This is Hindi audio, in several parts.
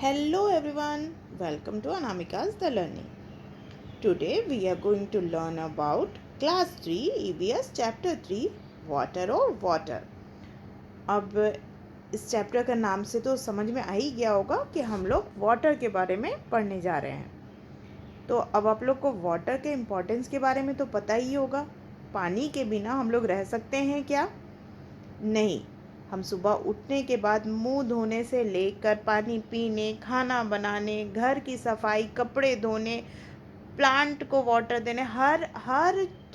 Hello everyone, welcome to Anamika's The Learning. Today we are going to learn about Class 3 EVS Chapter 3 Water or Water. अब इस चैप्टर का नाम से तो समझ में आ ही गया होगा कि हम लोग वाटर के बारे में पढ़ने जा रहे हैं. तो अब आप लोग को वाटर के इम्पोर्टेंस के बारे में तो पता ही होगा. पानी के बिना हम लोग रह सकते हैं क्या? नहीं. हम सुबह उठने के बाद मुंह धोने से लेकर पानी पीने, खाना बनाने, घर की सफाई, कपड़े धोने, प्लांट को वाटर देने, हर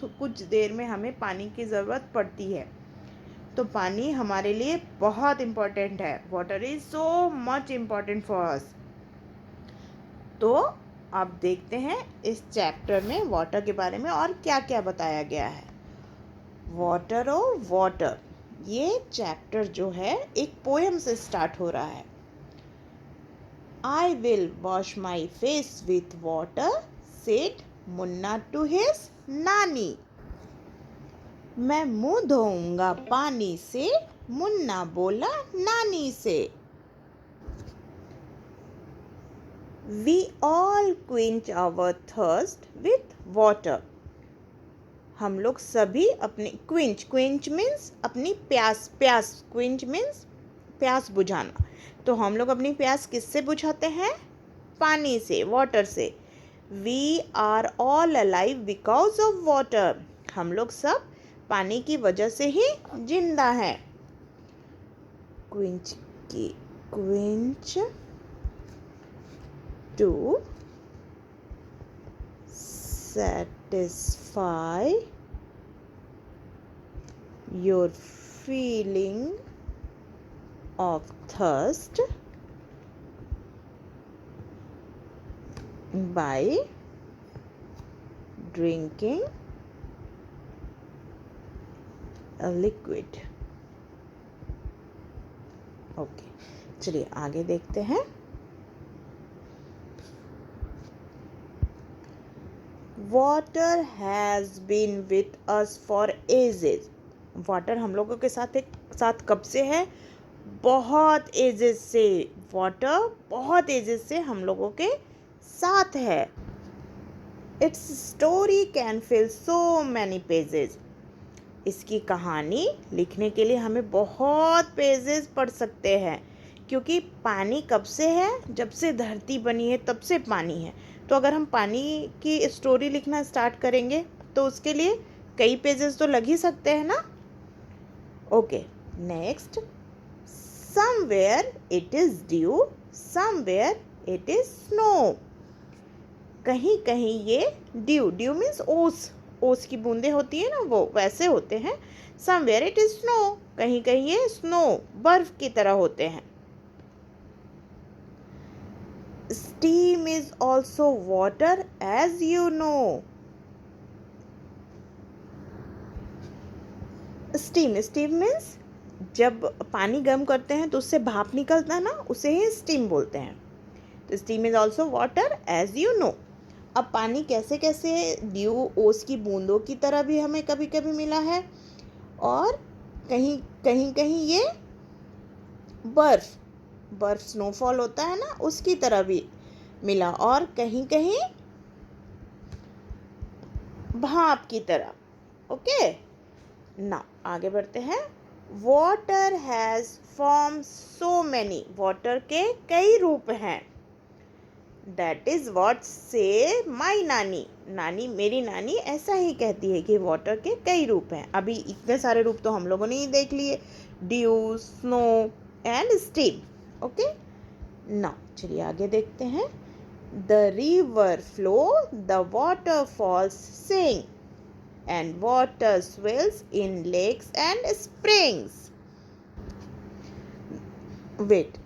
कुछ देर में हमें पानी की ज़रूरत पड़ती है. तो पानी हमारे लिए बहुत इम्पोर्टेंट है. Water is so much important for us. तो आप देखते हैं इस चैप्टर में वाटर के बारे में और क्या क्या बताया गया है. वाटर और वाटर, ये चैप्टर जो है एक पोएम से स्टार्ट हो रहा है. I will wash my face with water said Munna to his nani. मैं मुंह धोऊंगा पानी से, मुन्ना बोला नानी से. We all quench our thirst with water. हम लोग सभी अपनी क्विंच मीन्स अपनी प्यास. क्विंच मीन्स प्यास बुझाना. तो हम लोग अपनी प्यास किससे बुझाते हैं? पानी से, वाटर से. We are all alive because of water. हम लोग सब पानी की वजह से ही जिंदा हैं. Quench to satisfy your feeling of thirst by drinking a liquid. Okay, चलिए आगे देखते हैं. Water has been with us for ages. Water हम लोगों के साथ कब से है? बहुत एजेस से. वाटर बहुत एजेस से हम लोगों के साथ है. It's story can feel so many pages. इसकी कहानी लिखने के लिए हमें बहुत पेजेस पढ़ सकते हैं. क्योंकि पानी कब से है? जब से धरती बनी है तब से पानी है. तो अगर हम पानी की स्टोरी लिखना स्टार्ट करेंगे तो उसके लिए कई पेजेस तो लग ही सकते हैं ना. Okay, next. Somewhere it is due, somewhere it is snow. कहीं कहीं ये ड्यू मीन्स ओस की बूंदें होती है ना, वो वैसे होते हैं. समवेयर इट इज़ स्नो, कहीं कहीं ये स्नो बर्फ की तरह होते हैं. Steam is also water, as you know. Steam means जब पानी गर्म करते हैं तो उससे भाप निकलता है ना, उसे ही स्टीम बोलते हैं. तो steam is also water, as you know. अब पानी कैसे कैसे ड्यू, ओस की बूंदों की तरह भी हमें कभी कभी मिला है, और कहीं ये बर्फ स्नोफॉल होता है ना, उसकी तरह भी मिला, और कहीं कहीं भाप की तरह. ओके, ना आगे बढ़ते हैं. Water has form so many. Water के कई रूप हैं. दैट इज व्हाट से माई नानी मेरी नानी ऐसा ही कहती है कि वाटर के कई रूप हैं. अभी इतने सारे रूप तो हम लोगों ने ही देख लिए. Dew, snow and steam. Okay, ना चलिए आगे देखते हैं. The river flow, the waterfalls sing, and water swells in lakes and springs. Wait,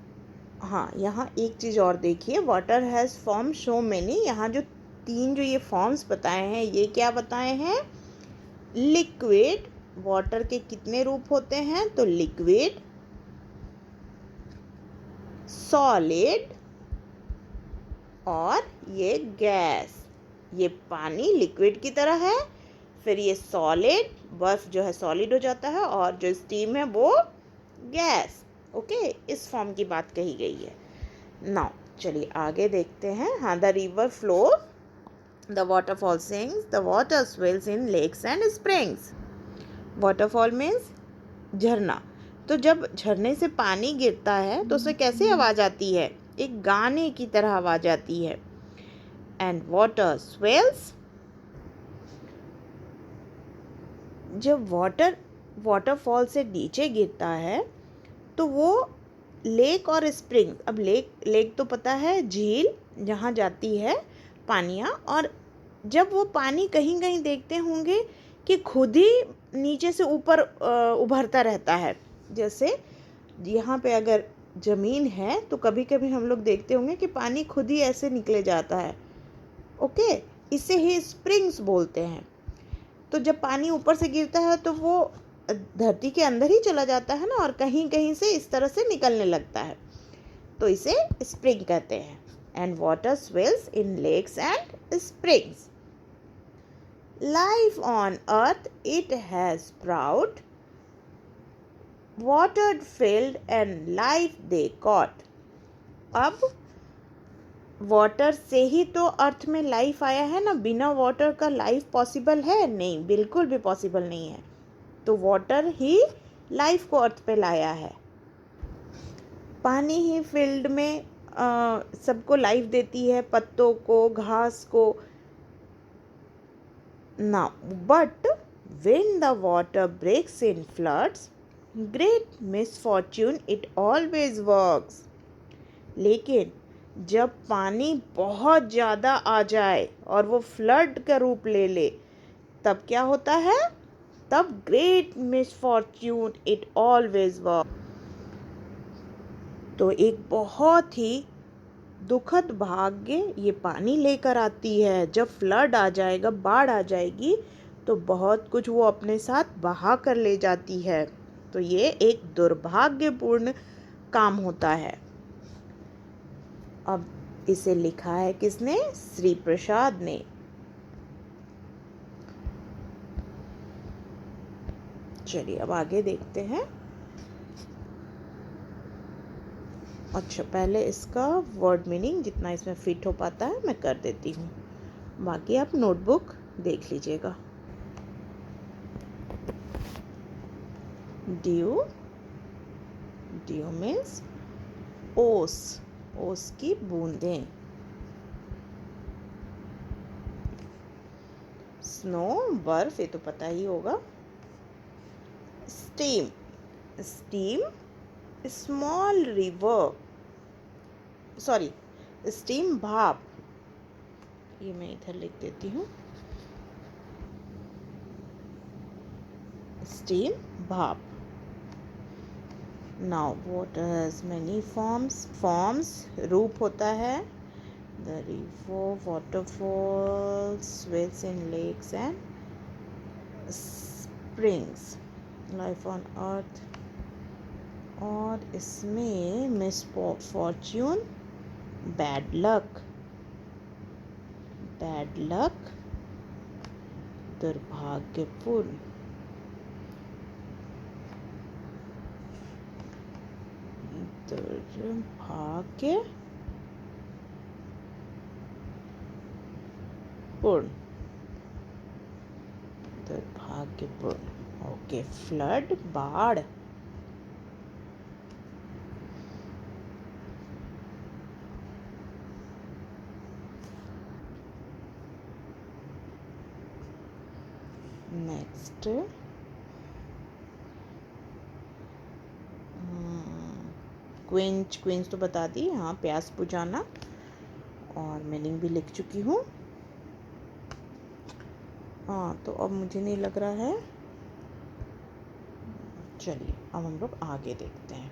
हाँ, यहाँ एक चीज़ और देखिए. Water has form so many. यहाँ जो ये फॉर्म्स बताए हैं, ये क्या बताए हैं? लिक्विड. वाटर के कितने रूप होते हैं? तो लिक्विड, सॉलिड और ये गैस. ये पानी लिक्विड की तरह है, फिर ये सॉलिड, बर्फ जो है सॉलिड हो जाता है, और जो स्टीम है वो गैस. ओके, इस फॉर्म की बात कही गई है. नाउ चलिए आगे देखते हैं. हाँ, the river flow, the waterfall sings, the water swirls in lakes and springs. Waterfall means झरना. तो जब झरने से पानी गिरता है तो उसे कैसे आवाज़ आती है? एक गाने की तरह आवाज़ आती है. एंड वाटर स्वेल्स, जब वाटरफॉल से नीचे गिरता है तो वो लेक और स्प्रिंग. अब लेक तो पता है, झील जहाँ जाती है पानियाँ. और जब वो पानी कहीं कहीं देखते होंगे कि खुद ही नीचे से ऊपर उभरता रहता है. जैसे यहाँ पे अगर ज़मीन है तो कभी कभी हम लोग देखते होंगे कि पानी खुद ही ऐसे निकले जाता है. ओके, इसे ही स्प्रिंग्स बोलते हैं. तो जब पानी ऊपर से गिरता है तो वो धरती के अंदर ही चला जाता है ना, और कहीं कहीं से इस तरह से निकलने लगता है, तो इसे स्प्रिंग कहते हैं. And water swells in lakes and springs. Life on earth it has sprout, watered field and life they caught. अब वाटर से ही तो अर्थ में लाइफ आया है ना. बिना वाटर का लाइफ पॉसिबल है? नहीं, बिल्कुल भी पॉसिबल नहीं है. तो वाटर ही लाइफ को अर्थ पे लाया है. पानी ही फील्ड में सबको लाइफ देती है, पत्तों को, घास को. Now but when the water breaks in floods, great misfortune it always works. लेकिन जब पानी बहुत ज़्यादा आ जाए और वो फ्लड का रूप ले ले, तब क्या होता है? तब great misfortune it always work. तो एक बहुत ही दुखद भाग्य ये पानी लेकर आती है. जब फ्लड आ जाएगा, बाढ़ आ जाएगी, तो बहुत कुछ वो अपने साथ बहा कर ले जाती है. तो ये एक दुर्भाग्यपूर्ण काम होता है. अब इसे लिखा है किसने? श्री प्रसाद ने. चलिए अब आगे देखते हैं. अच्छा, पहले इसका वर्ड मीनिंग जितना इसमें फिट हो पाता है मैं कर देती हूँ, बाकी आप नोटबुक देख लीजिएगा. ड्यू, ड्यू मीन्स ओस, ओस की बूंदें. स्नो, बर्फ, ये तो पता ही होगा. Steam, steam small river, sorry steam भाप. ये मैं इधर लिख देती हूँ. स्टीम भाप. Now water has many forms, रूप होता है. The river, waterfalls, swells in lakes and springs. Life on earth. और इसमें misfortune, bad luck, bad luck, दुर्भाग्यपूर्ण. दुर्भाग्यपूर्ण. दुर्भाग्यपूर्ण. ओके. फ्लड, बाढ़. नेक्स्ट क्विंच तो बता दी. हाँ, प्यास बुझाना, और मीनिंग भी लिख चुकी हूँ. हाँ, तो अब मुझे नहीं लग रहा है. चलिए अब हम लोग आगे देखते हैं.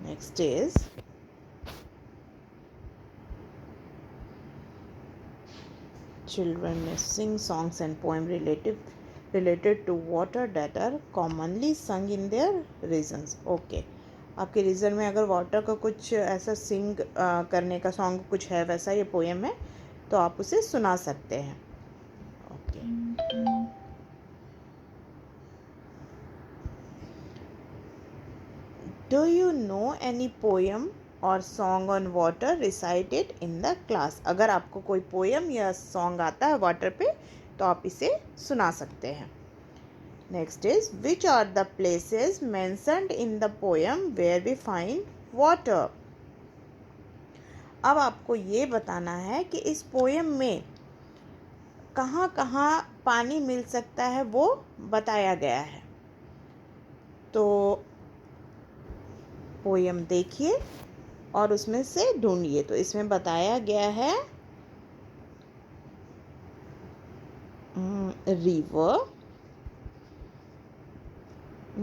Next is children may sing songs and poem related to water that are commonly sung in their regions. Okay, आपके रीजन में अगर वाटर का कुछ ऐसा सिंग करने का सॉन्ग कुछ है, वैसा ये पोएम है, तो आप उसे सुना सकते हैं. Okay. Do you know any poem or song on water recited in the class. अगर आपको कोई पोएम या सॉन्ग आता है वाटर पे तो आप इसे सुना सकते हैं। Next is which are the places mentioned in the poem where we find water. अब आपको ये बताना है कि इस पोएम में कहाँ कहाँ पानी मिल सकता है वो बताया गया है। तो पोएम देखिए और उसमें से ढूंढिए। तो इसमें बताया गया है river,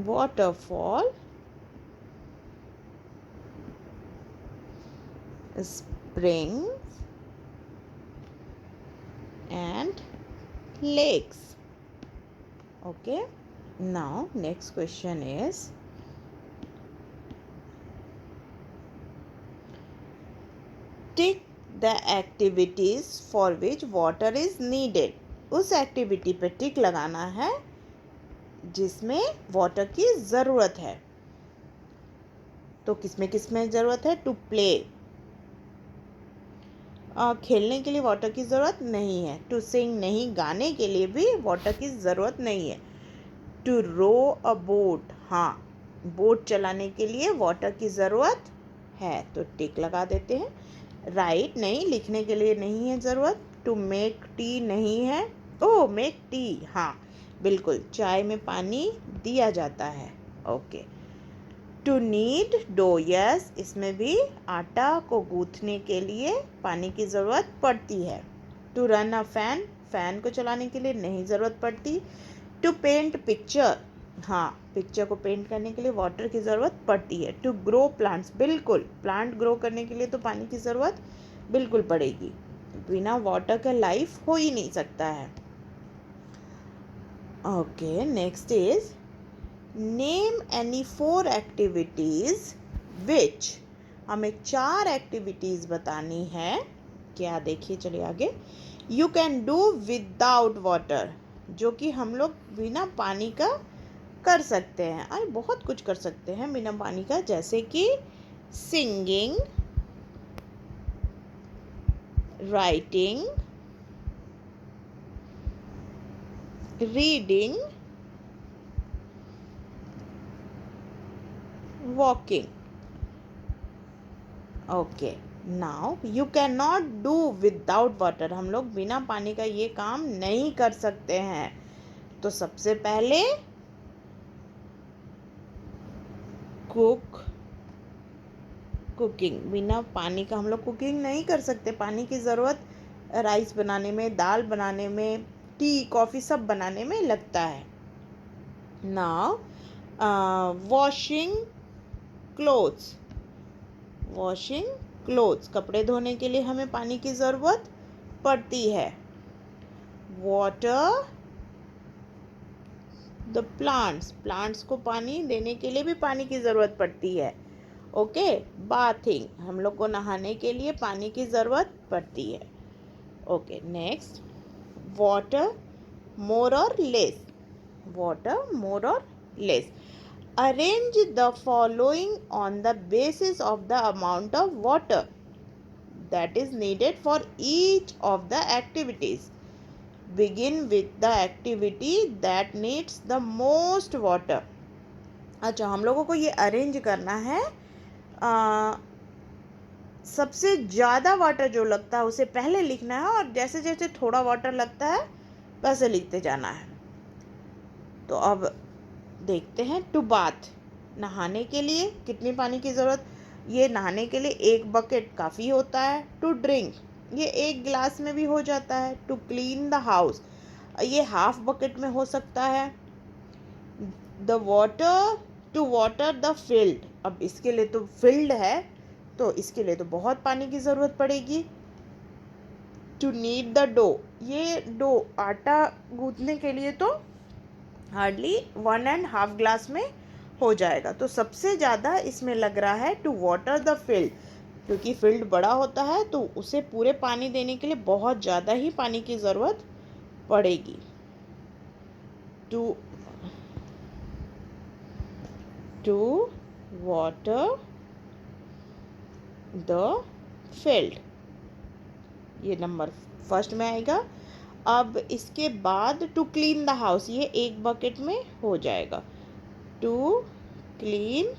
waterfall, springs and lakes. Okay, now next question is tick the activities for which water is needed. उस एक्टिविटी पे टिक लगाना है जिसमें वाटर की ज़रूरत है। तो किसमें ज़रूरत है? टू प्ले, खेलने के लिए वाटर की ज़रूरत नहीं है। टू सिंग नहीं, गाने के लिए भी वाटर की ज़रूरत नहीं है। टू रो अ बोट, हाँ बोट चलाने के लिए वाटर की ज़रूरत है, तो टिक लगा देते हैं। राइट नहीं, लिखने के लिए नहीं है ज़रूरत। टू मेक टी नहीं है। ओह मेक टी, हाँ बिल्कुल, चाय में पानी दिया जाता है। Okay. To knead dough, yes, इसमें भी आटा को गूंथने के लिए पानी की ज़रूरत पड़ती है। To run a fan, fan को चलाने के लिए नहीं ज़रूरत पड़ती। टू पेंट पिक्चर, हाँ पिक्चर को पेंट करने के लिए वाटर की ज़रूरत पड़ती है। टू ग्रो प्लांट्स, बिल्कुल प्लांट ग्रो करने के लिए तो पानी की ज़रूरत बिल्कुल पड़ेगी। बिना वाटर का लाइफ हो ही नहीं सकता है। Okay, next is name any 4 activities विच, हमें 4 एक्टिविटीज़ बतानी है। क्या, देखिए चलिए आगे। You can do without water, जो कि हम लोग बिना पानी का कर सकते हैं। अरे बहुत कुछ कर सकते हैं बिना पानी का, जैसे कि singing, writing, reading, walking. Okay, now you can not do without water, हम लोग बिना पानी का ये काम नहीं कर सकते हैं। तो सबसे पहले कुकिंग, बिना पानी का हम लोग कुकिंग नहीं कर सकते। पानी की ज़रूरत राइस बनाने में, दाल बनाने में, टी कॉफ़ी सब बनाने में लगता है। नाउ वॉशिंग क्लोथ्स, कपड़े धोने के लिए हमें पानी की ज़रूरत पड़ती है। वाटर द प्लांट्स को पानी देने के लिए भी पानी की ज़रूरत पड़ती है। ओके, बाथिंग, हम लोग को नहाने के लिए पानी की ज़रूरत पड़ती है। ओके, नेक्स्ट वाटर मोर और less. Arrange the following on the basis of the amount of water that is needed for each of the activities. Begin with the activity that needs the most water. अच्छा, हम लोगों को ये अरेंज करना है। सबसे ज़्यादा वाटर जो लगता है उसे पहले लिखना है और जैसे जैसे थोड़ा वाटर लगता है वैसे लिखते जाना है। तो अब देखते हैं। टू बाथ, नहाने के लिए कितनी पानी की ज़रूरत, ये नहाने के लिए 1 बकेट काफ़ी होता है। टू ड्रिंक, ये 1 गिलास में भी हो जाता है। टू क्लीन द हाउस, ये 1/2 बकेट में हो सकता है। टू वाटर द फील्ड, अब इसके लिए तो फील्ड है तो इसके लिए तो बहुत पानी की ज़रूरत पड़ेगी। टू नीड द डो, ये डो आटा गूंथने के लिए तो हार्डली 1.5 ग्लास में हो जाएगा। तो सबसे ज़्यादा इसमें लग रहा है टू वाटर द फील्ड, क्योंकि फील्ड बड़ा होता है तो उसे पूरे पानी देने के लिए बहुत ज़्यादा ही पानी की ज़रूरत पड़ेगी। टू वाटर द फील्ड, ये नंबर फर्स्ट में आएगा। अब इसके बाद टू क्लीन द हाउस, ये एक बकेट में हो जाएगा। To clean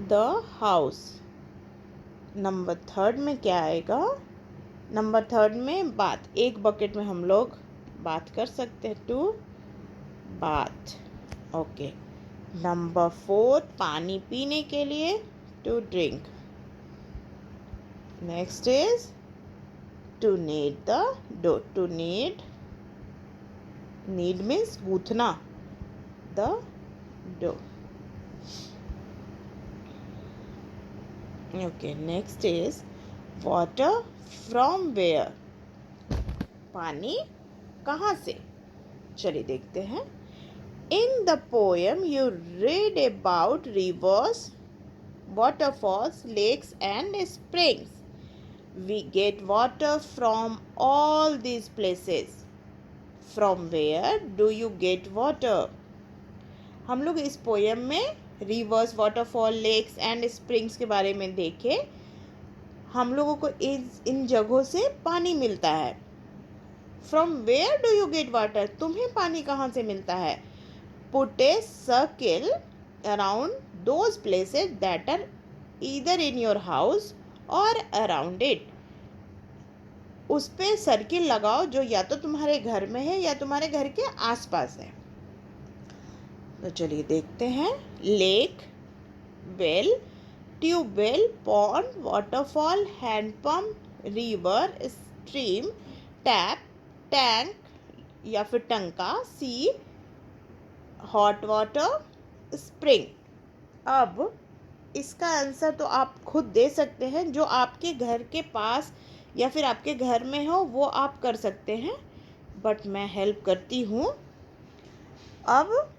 the house. Number third में क्या आएगा? नंबर थर्ड में बाथ, एक बकेट में हम लोग बात कर सकते हैं। To bath. Okay. Number four, पानी पीने के लिए, to drink. Next is to knead the dough. To knead, knead means गूंथना, the dough. Okay, next is water from where, पानी कहाँ से? चलिए देखते हैं। In the poem you read about rivers, waterfalls, lakes and springs. We get water from all these places. From where do you get water? हम लोग इस पोएम में rivers, waterfall, lakes and springs के बारे में देखे। हम लोगों को इन जगहों से पानी मिलता है। From where do you get water, तुम्हें पानी कहाँ से मिलता है? Put a circle around those places that are either in your house or around it. उस पे सर्किल लगाओ जो या तो तुम्हारे घर में है या तुम्हारे घर के आसपास है। तो चलिए देखते हैं। Lake, well, tubewell, pond, waterfall, handpump, river, stream, tap, tank या फिर टंका, सी, हॉट वाटर, स्प्रिंग। अब इसका आंसर तो आप खुद दे सकते हैं, जो आपके घर के पास या फिर आपके घर में हो वो आप कर सकते हैं, बट मैं हेल्प करती हूँ। अब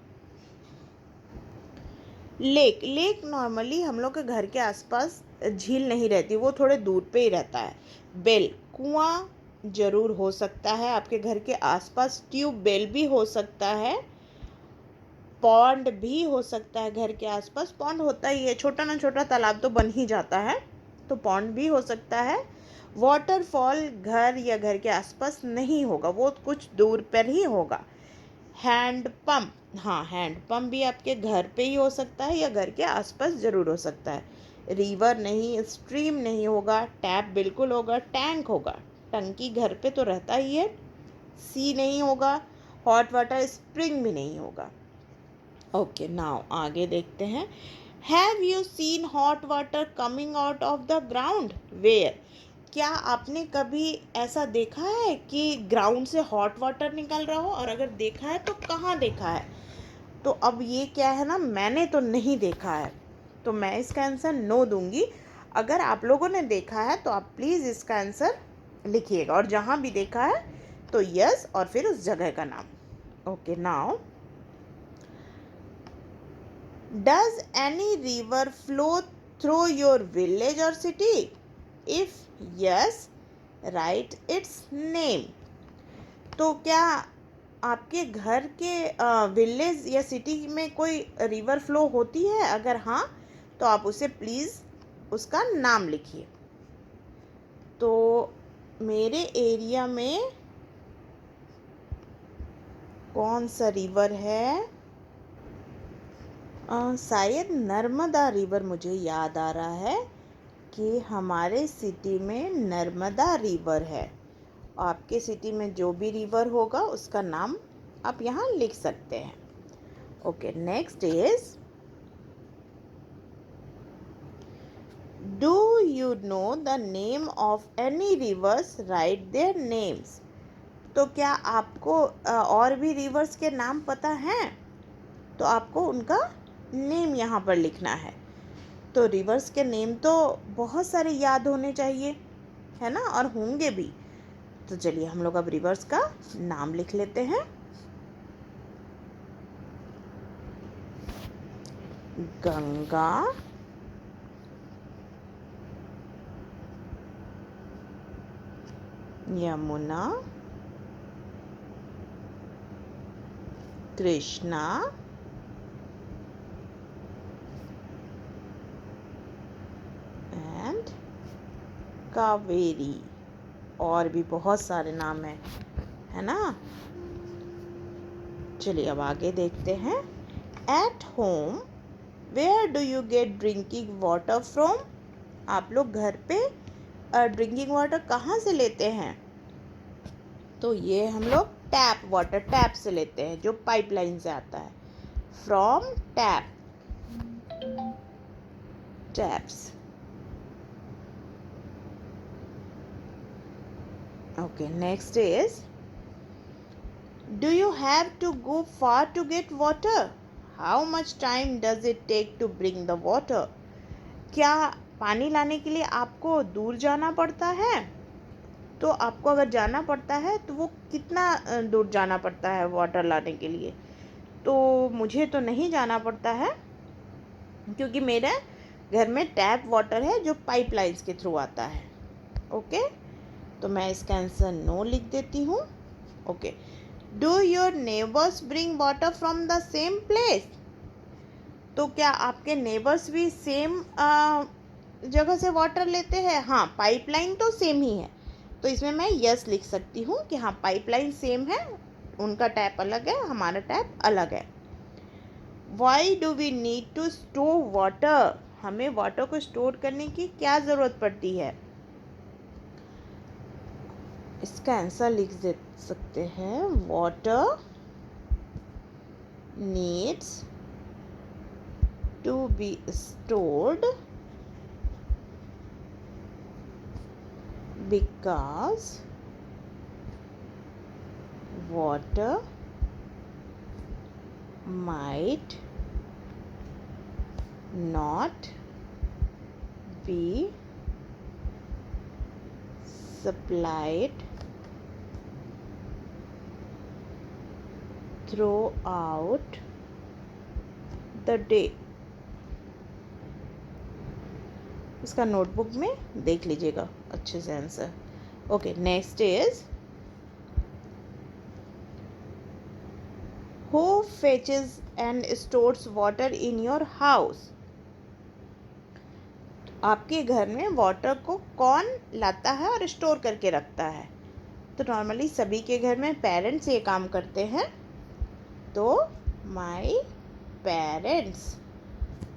लेक, लेक नॉर्मली हम लोग के घर के आसपास झील नहीं रहती, वो थोड़े दूर पे ही रहता है। बेल, कुआं जरूर हो सकता है आपके घर के आसपास, ट्यूबवेल भी हो सकता है, पॉन्ड भी हो सकता है घर के आसपास। पॉन्ड होता ही है, छोटा ना छोटा तालाब तो बन ही जाता है, तो पॉन्ड भी हो सकता है। वाटरफॉल घर या घर के आसपास नहीं होगा, वो कुछ दूर पर ही होगा। हैंड पंप, हाँ हैंड पंप भी आपके घर पे ही हो सकता है या घर के आसपास ज़रूर हो सकता है। रिवर नहीं, स्ट्रीम नहीं होगा, टैप बिल्कुल होगा, टैंक होगा, टंकी घर पे तो रहता ही है। सी नहीं होगा, हॉट वाटर, स्प्रिंग भी नहीं होगा। ओके, नाउ आगे देखते हैं। Have you seen hot water coming out of the ground? Where, क्या आपने कभी ऐसा देखा है कि ग्राउंड से हॉट वाटर निकल रहा हो? और अगर देखा है तो कहाँ देखा है? तो अब ये क्या है ना, मैंने तो नहीं देखा है, तो मैं इसका आंसर नो दूंगी। अगर आप लोगों ने देखा है तो आप प्लीज़ इसका आंसर लिखिएगा, और जहाँ भी देखा है तो यस और फिर उस जगह का नाम। Okay, now does any river flow through your village or city? If yes, write its name. तो क्या आपके घर के विलेज या सिटी में कोई रिवर फ्लो होती है? अगर हाँ तो आप उसे प्लीज़ उसका नाम लिखिए। तो मेरे एरिया में कौन सा रिवर है? शायद नर्मदा रिवर, मुझे याद आ रहा है कि हमारे सिटी में नर्मदा रिवर है। आपके सिटी में जो भी रिवर होगा उसका नाम आप यहाँ लिख सकते हैं। Okay, next is do you know the name of any reverse? Right their names. तो क्या आपको और भी रिवर्स के नाम पता हैं? तो आपको उनका नेम यहाँ पर लिखना है। तो रिवर्स के नेम तो बहुत सारे याद होने चाहिए, है ना, और होंगे भी। तो चलिए हम लोग अब रिवर्स का नाम लिख लेते हैं। गंगा, यमुना, कृष्णा, कावेरी, और भी बहुत सारे नाम हैं, है ना। चलिए अब आगे देखते हैं। At home where do you get drinking water from? आप लोग घर पे ड्रिंकिंग वाटर कहाँ से लेते हैं? तो ये हम लोग टैप वाटर, टैप से लेते हैं, जो पाइपलाइन से आता है। From tap, taps. Okay, next is do you have to go far to get water? How much time does it take to bring the water? क्या पानी लाने के लिए आपको दूर जाना पड़ता है? तो आपको अगर जाना पड़ता है तो वो कितना दूर जाना पड़ता है वाटर लाने के लिए? तो मुझे तो नहीं जाना पड़ता है, क्योंकि मेरे घर में टैप वाटर है जो पाइपलाइंस के थ्रू आता है। ओके, तो मैं इसका आंसर नो लिख देती हूँ। Okay, do your neighbours bring water from the same place? तो क्या आपके नेबर्स भी सेम जगह से वाटर लेते हैं? हाँ, पाइपलाइन तो सेम ही है, तो इसमें मैं यस लिख सकती हूँ कि हाँ पाइपलाइन सेम है, उनका टैप अलग है, हमारा टैप अलग है। Why do we need to store water? हमें वाटर को स्टोर करने की क्या ज़रूरत पड़ती है? इसका आंसर लिख दे सकते हैं, water needs to be stored because water might not be supplied throughout the day। इसका नोटबुक में देख लीजिएगा अच्छे से answer. Okay, next is who फेचेस and stores water in your house? आपके घर में वाटर को कौन लाता है और स्टोर करके रखता है? तो नॉर्मली सभी के घर में पेरेंट्स ये काम करते हैं, तो my parents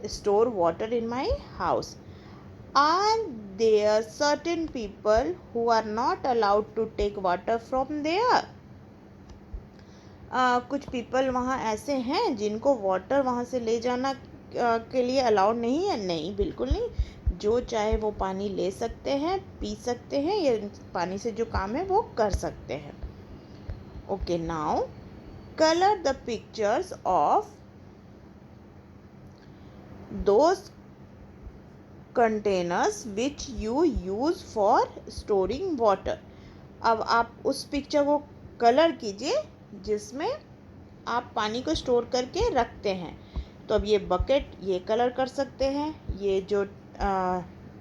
store water in my house. Are there certain people who are not allowed to take water from there? कुछ पीपल वहाँ ऐसे हैं जिनको वाटर वहाँ से ले जाना के लिए अलाउड नहीं है? नहीं, बिल्कुल नहीं। जो चाहे वो पानी ले सकते हैं, पी सकते हैं, या पानी से जो काम है वो कर सकते हैं। Okay, now colour the pictures of those containers which you use for storing water. अब आप उस पिक्चर को कलर कीजिए जिसमें आप पानी को स्टोर करके रखते हैं। तो अब ये बकेट, ये कलर कर सकते हैं, ये जो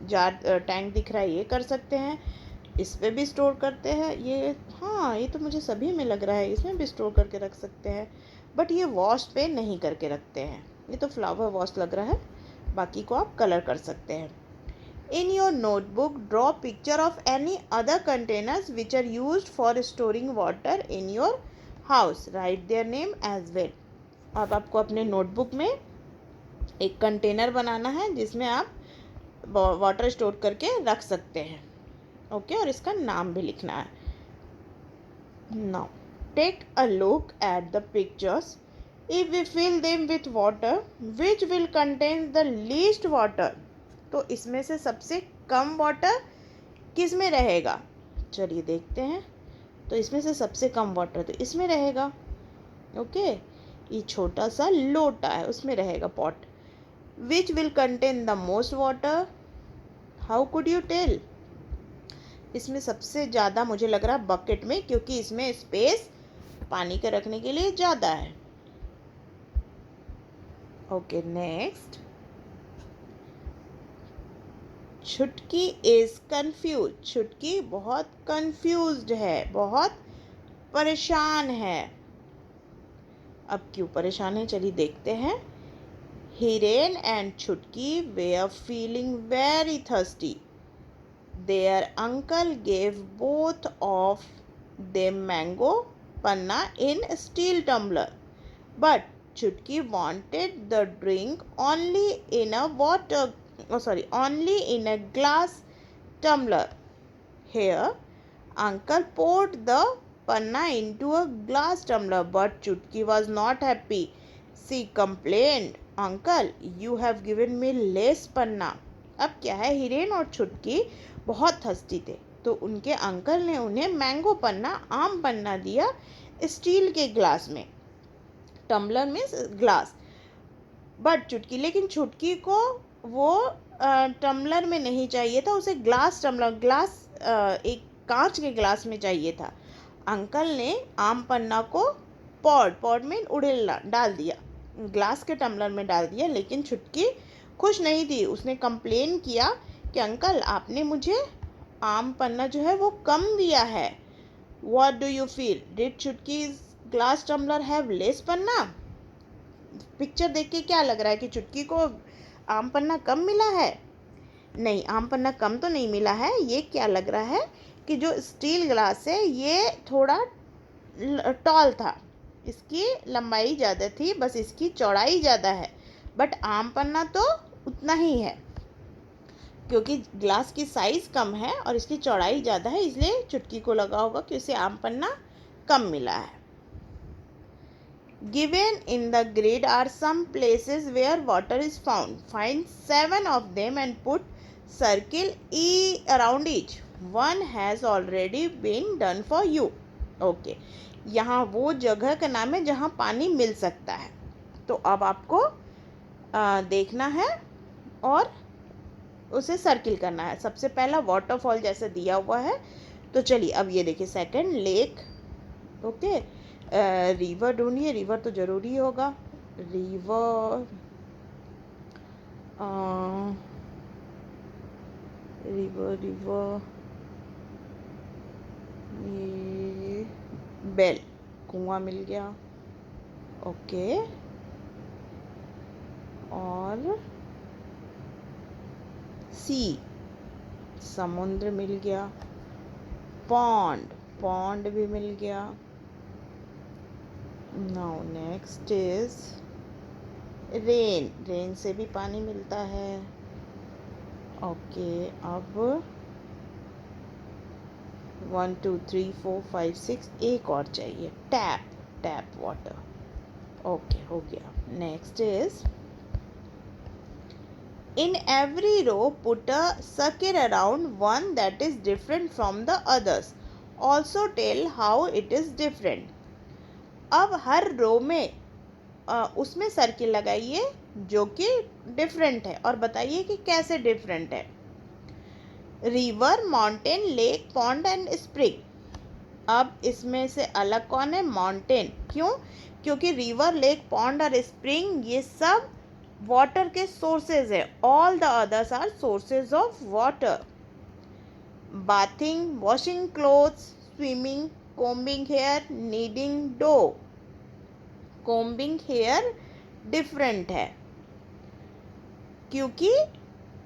जार टैंक दिख रहा है ये कर सकते हैं, इस पे भी स्टोर करते हैं ये। हाँ, ये तो मुझे सभी में लग रहा है, इसमें भी स्टोर करके रख सकते हैं, बट ये वॉश पे नहीं करके रखते हैं, ये तो फ्लावर वॉश लग रहा है। बाकी को आप कलर कर सकते हैं। In your notebook draw picture of any other containers which are used for storing water in your house, write their name as well. अब आपको अपने नोटबुक में एक कंटेनर बनाना है जिसमें आप वाटर स्टोर करके रख सकते हैं। ओके, और इसका नाम भी लिखना है। Now take a look at the pictures. If we fill them with water, which will contain the least water? तो इसमें से सबसे कम वाटर किस में रहेगा? चलिए देखते हैं। तो इसमें से सबसे कम वाटर तो इसमें रहेगा। ओके, ये छोटा सा लोटा है, उसमें रहेगा pot. Which will contain the most water? How could you tell? इसमें सबसे ज़्यादा मुझे लग रहा है बकेट में, क्योंकि इसमें स्पेस पानी के रखने के लिए ज़्यादा है। Okay, next. छुटकी इज कंफ्यूज। छुटकी बहुत कंफ्यूज्ड है, बहुत परेशान है। अब क्यों परेशान है, चलिए देखते हैं। Hiren and Chutki they are feeling very thirsty. Their uncle gave both of them mango panna in steel tumbler, but Chutki wanted the drink only in a glass tumbler. Here, uncle poured the panna into a glass tumbler, but Chutki was not happy. She complained, "Uncle, you have given me less panna." अब क्या है, हिरेन और छुटकी बहुत हंसती थे, तो उनके अंकल ने उन्हें मैंगो पन्ना, आम पन्ना दिया स्टील के ग्लास में, टम्बलर में ग्लास। लेकिन छुटकी को वो टम्बलर में नहीं चाहिए था, उसे ग्लास एक कांच के ग्लास में चाहिए था। अंकल ने आम पन्ना को पॉट में डाल दिया, ग्लास के टम्बलर में डाल दिया, लेकिन छुटकी खुश नहीं थी। उसने कंप्लेन किया कि अंकल, आपने मुझे आम पन्ना जो है वो कम दिया है। What do you feel? Did Chutki's glass tumbler have less Panna? Picture देख के क्या लग रहा है कि चुटकी को आम पन्ना कम मिला है? नहीं, आम पन्ना कम तो नहीं मिला है। ये क्या लग रहा है कि जो स्टील ग्लास है ये थोड़ा टॉल था, इसकी लंबाई ज़्यादा थी, बस इसकी चौड़ाई ज़्यादा है। बट आम पन्ना तो उतना ही है, क्योंकि ग्लास की साइज़ कम है और इसकी चौड़ाई ज़्यादा है, इसलिए चुटकी को लगा होगा कि उसे आम पन्ना कम मिला है। Given in the grid are some places where water is found. Find 7 of them and put circle around each. One has already been done for you. Okay. यहाँ वो जगह का नाम है जहाँ पानी मिल सकता है। तो अब आपको देखना है और उसे सर्किल करना है। सबसे पहला वाटरफॉल जैसे दिया हुआ है, तो चलिए अब ये देखिए, सेकंड लेक, ओके, रिवर ढूंढिए, रिवर तो ज़रूरी होगा, रिवर, ये बेल, कुआं मिल गया, ओके, और सी, समुद्र मिल गया, पॉन्ड भी मिल गया। नाउ नेक्स्ट इज रेन से भी पानी मिलता है, ओके। अब 1 2 3 4 5 6 एक और चाहिए, टैप वाटर, ओके, हो गया। Next is in every row put a circle around one that is different from the others. Also tell how it is different. अब हर रो में उसमें सर्किल लगाइए जो कि डिफरेंट है और बताइए कि कैसे डिफरेंट है। River, mountain, lake, pond and spring. अब इसमें से अलग कौन है? माउंटेन। क्यों? क्योंकि रिवर, लेक, पॉन्ड और स्प्रिंग ये सब वाटर के सोर्सेज है। All the others are sources of water. Bathing, washing clothes, swimming, combing hair, kneading dough. Combing hair different है क्योंकि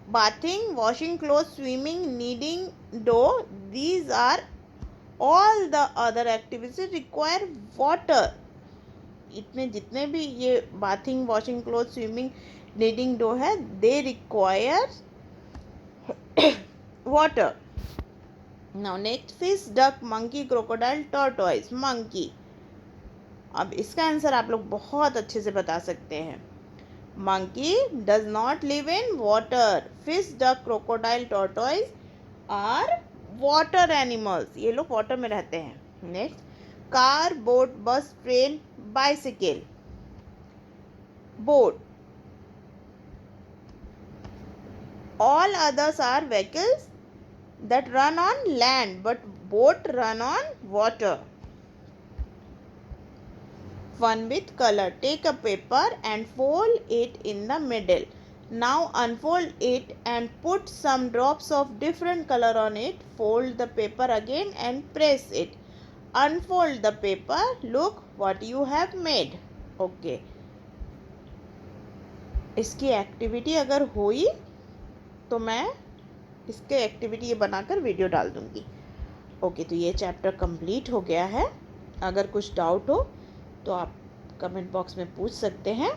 bathing, washing clothes, swimming, kneading dough, these are all the other activities require water. इतने जितने भी ये bathing, washing cloth, swimming, kneading dough है, they require water. Now next, fish, duck, monkey, crocodile, tortoise. Monkey, अब इसका आंसर आप लोग बहुत अच्छे से बता सकते हैं। Monkey does not live in water. Fish, duck, crocodile, tortoise are water animals, ये लोग वाटर में रहते हैं। Next, car, boat, bus, train, bicycle. Boat, all others are vehicles that run on land, but boat run on water. Fun with color. Take a paper and fold it in the middle. Now unfold it and put some drops of different color on it. Fold the paper again and press it. Unfold the paper. Look what you have made. Okay. इसकी एक्टिविटी अगर हुई तो मैं इसके एक्टिविटी ये बनाकर वीडियो डाल दूँगी। ओके, तो ये चैप्टर कंप्लीट हो गया है। अगर कुछ डाउट हो तो आप कमेंट बॉक्स में पूछ सकते हैं।